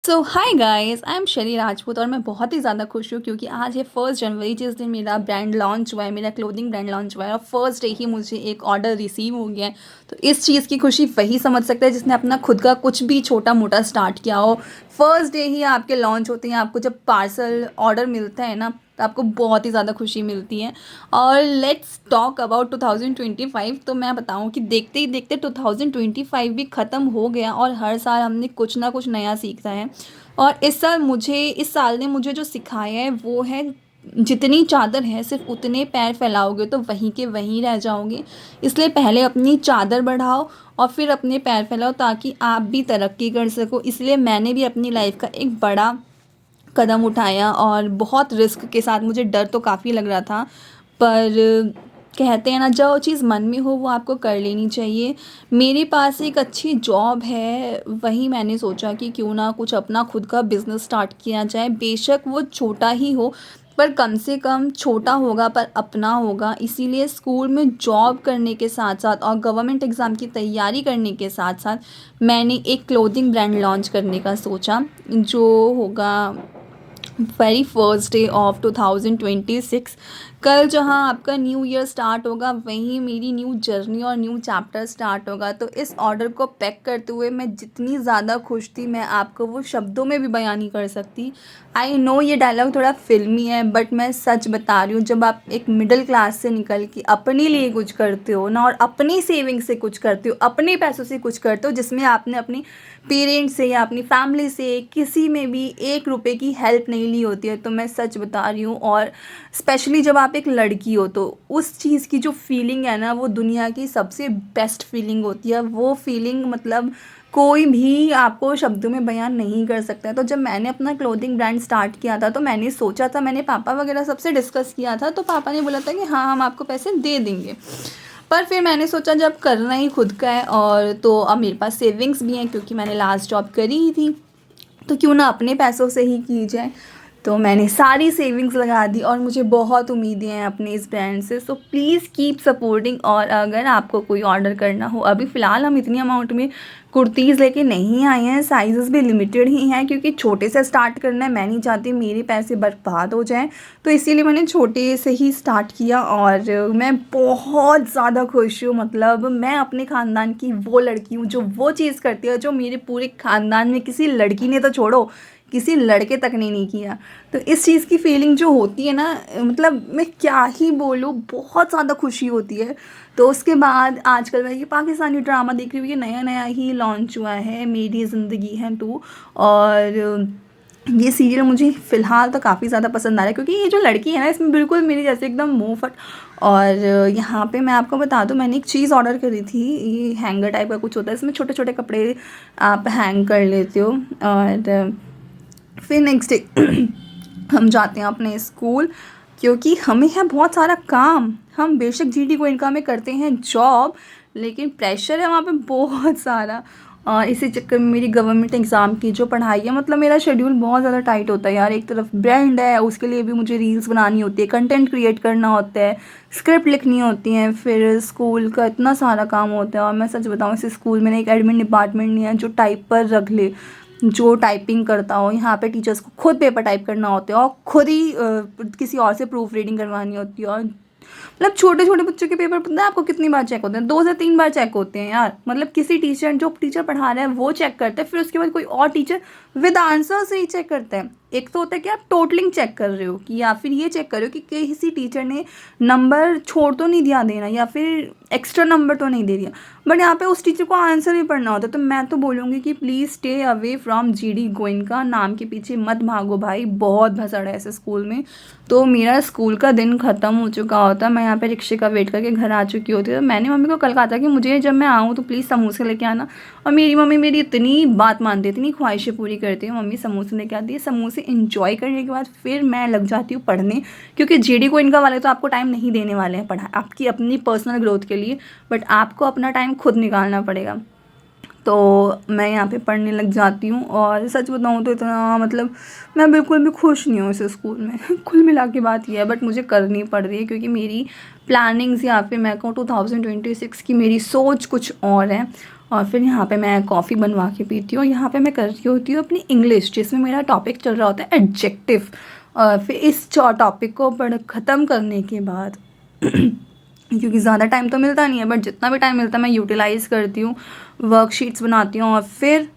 So hi guys, I am शैली राजपूत और मैं बहुत ही ज़्यादा खुश हूँ क्योंकि आज है 1 जनवरी जिस दिन मेरा ब्रांड लॉन्च हुआ है, मेरा क्लोथिंग ब्रांड लॉन्च हुआ है और फर्स्ट डे ही मुझे एक ऑर्डर रिसीव हो गया है। तो इस चीज़ की खुशी वही समझ सकता है जिसने अपना खुद का कुछ भी छोटा मोटा स्टार्ट किया हो। फर्स्ट डे ही आपके लॉन्च होते हैं, आपको जब पार्सल ऑर्डर मिलता है ना तो आपको बहुत ही ज़्यादा खुशी मिलती है। और लेट्स टॉक अबाउट 2025। तो मैं बताऊं कि देखते ही देखते 2025 भी ख़त्म हो गया और हर साल हमने कुछ ना कुछ नया सीखा है। और इस साल ने मुझे जो सिखाया है वो है, जितनी चादर है सिर्फ उतने पैर फैलाओगे तो वहीं के वहीं रह जाओगे। इसलिए पहले अपनी चादर बढ़ाओ और फिर अपने पैर फैलाओ ताकि आप भी तरक्की कर सको। इसलिए मैंने भी अपनी लाइफ का एक बड़ा कदम उठाया और बहुत रिस्क के साथ, मुझे डर तो काफ़ी लग रहा था, पर कहते हैं ना, जो चीज़ मन में हो वो आपको कर लेनी चाहिए। मेरे पास एक अच्छी जॉब है, वही मैंने सोचा कि क्यों ना कुछ अपना खुद का बिज़नेस स्टार्ट किया जाए। बेशक वो छोटा ही हो पर कम से कम छोटा होगा पर अपना होगा। इसीलिए स्कूल में जॉब करने के साथ साथ और गवर्नमेंट एग्ज़ाम की तैयारी करने के साथ साथ मैंने एक क्लोथिंग ब्रांड लॉन्च करने का सोचा, जो होगा वेरी फर्स्ट डे ऑफ 2026। कल जहाँ आपका न्यू ईयर स्टार्ट होगा वहीं मेरी न्यू जर्नी और न्यू चैप्टर स्टार्ट होगा। तो इस ऑर्डर को पैक करते हुए मैं जितनी ज़्यादा खुश थी, मैं आपको वो शब्दों में भी बयां नहीं कर सकती। आई नो ये डायलॉग थोड़ा फिल्मी है बट मैं सच बता रही हूँ, जब आप एक मिडिल क्लास से निकल के अपने लिए कुछ करते हो ना और अपनी सेविंग से कुछ करते हो, अपने पैसों से कुछ करते हो, जिसमें आपने अपनी पेरेंट्स से या अपनी फैमिली से किसी में भी 1 रुपए की हेल्प नहीं ली होती है, तो मैं सच बता रही हूँ। और स्पेशली जब आप एक लड़की हो तो उस चीज़ की जो फीलिंग है ना, वो दुनिया की सबसे बेस्ट फीलिंग होती है। वो फीलिंग मतलब कोई भी आपको शब्दों में बयान नहीं कर सकता है। तो जब मैंने अपना क्लोथिंग ब्रांड स्टार्ट किया था तो मैंने सोचा था, मैंने पापा वगैरह सबसे डिस्कस किया था, तो पापा ने बोला था कि हाँ हम आपको पैसे दे देंगे। पर फिर मैंने सोचा जब करना ही खुद का है और तो अब मेरे पास सेविंग्स भी हैं क्योंकि मैंने लास्ट जॉब करी ही थी, तो क्यों ना अपने पैसों से ही की जाए। तो मैंने सारी सेविंग्स लगा दी और मुझे बहुत उम्मीदें हैं अपने इस ब्रांड से। So please keep supporting. और अगर आपको कोई ऑर्डर करना हो, अभी फ़िलहाल हम इतनी अमाउंट में कुर्तीज़ लेके नहीं आए हैं, साइज़ेस भी लिमिटेड ही हैं क्योंकि छोटे से स्टार्ट करना है। मैं नहीं चाहती मेरे पैसे बर्बाद हो जाएं, तो इसीलिए मैंने छोटे से ही स्टार्ट किया और मैं बहुत ज़्यादा खुश हूँ। मतलब मैं अपने ख़ानदान की वो लड़की हूँ जो वो चीज़ करती है जो मेरे पूरे ख़ानदान में किसी लड़की ने तो छोड़ो, किसी लड़के तक ने नहीं किया। तो इस चीज़ की फीलिंग जो होती है ना, मतलब मैं क्या ही बोलूँ, बहुत ज़्यादा खुशी होती है। तो उसके बाद आजकल मैं ये पाकिस्तानी ड्रामा देख रही हूँ, ये नया नया ही लॉन्च हुआ है, मेरी ज़िंदगी है तू। और ये सीरियल मुझे फ़िलहाल तो काफ़ी ज़्यादा पसंद आ रहा है क्योंकि ये जो लड़की है ना, इसमें बिल्कुल मेरी जैसे एकदम मुँह फट। और यहाँ पे मैं आपको बता दूँ, मैंने एक चीज़ ऑर्डर करी थी, ये हैंगर टाइप का कुछ होता है, इसमें छोटे छोटे कपड़े आप हैंग कर लेते हो। और फिर नेक्स्ट डे हम जाते हैं अपने स्कूल क्योंकि हमें है बहुत सारा काम। हम बेशक जीडी गोइंका में करते हैं जॉब, लेकिन प्रेशर है वहाँ पे बहुत सारा। और इसी चक्कर में मेरी गवर्नमेंट एग्ज़ाम की जो पढ़ाई है, मतलब मेरा शेड्यूल बहुत ज़्यादा टाइट होता है यार। एक तरफ ब्रांड है, उसके लिए भी मुझे रील्स बनानी होती है, कंटेंट क्रिएट करना होता है, स्क्रिप्ट लिखनी होती है, फिर स्कूल का इतना सारा काम होता है। और मैं सच बताऊँ, इस स्कूल में ना एक एडमिन डिपार्टमेंट नहीं है जो टाइप पर रख ले, जो टाइपिंग करता हो। यहाँ पे टीचर्स को खुद पेपर टाइप करना होता है और खुद ही किसी और से प्रूफ रीडिंग करवानी होती है। और मतलब छोटे छोटे बच्चों के पेपर पता है आपको कितनी बार चेक होते हैं? 2 से 3 बार चेक होते हैं यार। मतलब किसी टीचर, जो टीचर पढ़ा रहा है वो चेक करता है, फिर उसके बाद कोई और टीचर विद आंसर से ही चेक करता है। एक तो होता है कि आप टोटलिंग चेक कर रहे हो, कि या फिर ये चेक कर रहे हो कि किसी टीचर ने नंबर छोड़ तो नहीं दिया देना, या फिर एक्स्ट्रा नंबर तो नहीं दे दिया। बट यहाँ पे उस टीचर को आंसर भी पढ़ना होता है। तो मैं तो बोलूँगी कि please stay away from GD Goenka, नाम के पीछे मत भागो भाई, बहुत भसड़ है ऐसे स्कूल में। तो मेरा स्कूल का दिन ख़त्म हो चुका होता, मैं यहाँ पे रिक्शे का वेट करके घर आ चुकी होती। तो मैंने मम्मी को कल कहा था कि मुझे जब मैं आऊँ तो प्लीज़ समोसे लेके आना। और मेरी मम्मी मेरी इतनी बात मानती है, इतनी ख्वाहिशें पूरी करती है, मम्मी समोसे लेके आती है। समोसे इंजॉय करने के बाद फिर मैं लग जाती हूँ पढ़ने, क्योंकि जीडी को इनका वाले तो आपको टाइम नहीं देने वाले हैं पढ़ा आपकी अपनी पर्सनल ग्रोथ के लिए, बट आपको अपना टाइम खुद निकालना पड़ेगा। तो मैं यहाँ पे पढ़ने लग जाती हूँ और सच बताऊँ तो इतना, मतलब मैं बिल्कुल भी खुश नहीं हूँ इस स्कूल में कुल मिला के बात यह है, बट मुझे करनी पड़ रही है क्योंकि मेरी प्लानिंग्स यहाँ पे मैं कहूँ 2026 की मेरी सोच कुछ और है। और फिर यहाँ पे मैं कॉफ़ी बनवा के पीती हूँ। यहाँ पे मैं कर रही होती हूँ अपनी इंग्लिश, जिसमें मेरा टॉपिक चल रहा होता है एडजेक्टिव। और फिर इस टॉपिक को ख़त्म करने के बाद क्योंकि ज़्यादा टाइम तो मिलता नहीं है, बट जितना भी टाइम मिलता है मैं यूटिलाइज़ करती हूँ, वर्कशीट्स बनाती हूँ और फिर